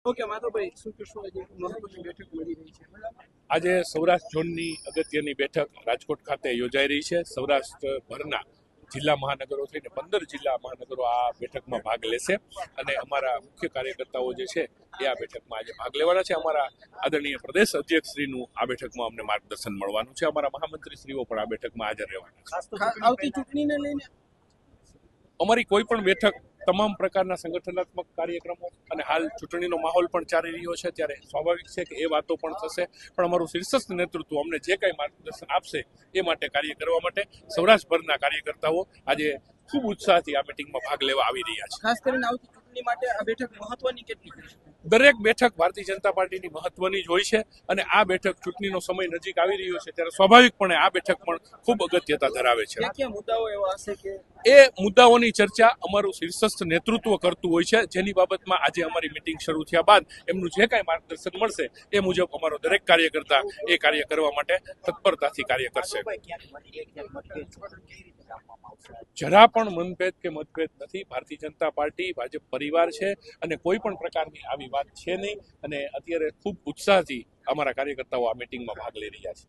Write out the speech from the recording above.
Okay Madhavbhai, શું કહેશો? આજે મહત્વની બેઠક મળી રહી છે, બરાબર? આજે સૌરાષ્ટ્ર ઝોનની અગત્યની બેઠક રાજકોટ ખાતે યોજાઈ રહી છે. સૌરાષ્ટ્રભરના જિલ્લા મહાનગરો થઈને 15 જિલ્લા મહાનગરો આ બેઠકમાં ભાગ લેશે અને અમારા મુખ્ય કાર્યકર્તાઓ જે છે એ આ બેઠકમાં આજે ભાગ લેવાના છે. અમારા આદરણીય પ્રદેશ અધ્યક્ષ શ્રીનું આ બેઠકમાં અમને માર્ગદર્શન મળવાનું છે. અમારા મહામંત્રી શ્રીઓ પણ આ બેઠકમાં હાજર રહેવાના છે. આવતી ચૂંટણીને લઈને અમારી કોઈ પણ બેઠક તમામ પ્રકારના સંગઠનાત્મક કાર્યક્રમો અને હાલ ચૂંટણીનો માહોલ પણ ચાલી રહ્યો છે, ત્યારે સ્વાભાવિક છે કે એ વાતો પણ થશે. પણ અમારું શીર્ષસ્થ નેતૃત્વ અમને જે કંઈ માર્ગદર્શન આપશે એ માટે કાર્ય કરવા માટે સૌરાષ્ટ્રભરના કાર્યકર્તાઓ આજે ખૂબ ઉત્સાહથી આ મિટિંગમાં ભાગ લેવા આવી રહ્યા છે. ખાસ કરીને આવતી ચૂંટણી માટે આ બેઠક મહત્વની કેટલી છે? દરેક બેઠક ભારતીય જનતા પાર્ટીની મહત્વની જ હોય છે અને આ બેઠક ચૂંટણીનો સમય નજીક આવી રહ્યો છે ત્યારે સ્વાભાવિકપણે આ બેઠક પણ ખૂબ અગત્યતા ધરાવે છે. ક્યાં મુદ્દાઓ એવા હશે કે એ મુદ્દાઓની ચર્ચા અમારું શીર્ષસ્થ નેતૃત્વ કરતું હોય છે, જેની બાબતમાં આજે અમારી મિટિંગ શરૂ થયા બાદ એમનું જે કાંઈ માર્ગદર્શન મળશે એ મુજબ અમારો દરેક કાર્યકર્તા એ કાર્ય કરવા માટે તત્પરતાથી કાર્ય કરશે. જરા પણ મનભેદ કે મતભેદ નથી. ભારતીય જનતા પાર્ટી ભાજપ પરિવાર છે અને કોઈ પણ પ્રકારની આવી વાત છે નહીં અને અત્યારે ખૂબ ઉત્સાહથી અમારા કાર્યકર્તાઓ આ મિટિંગમાં ભાગ લઈ રહ્યા છે.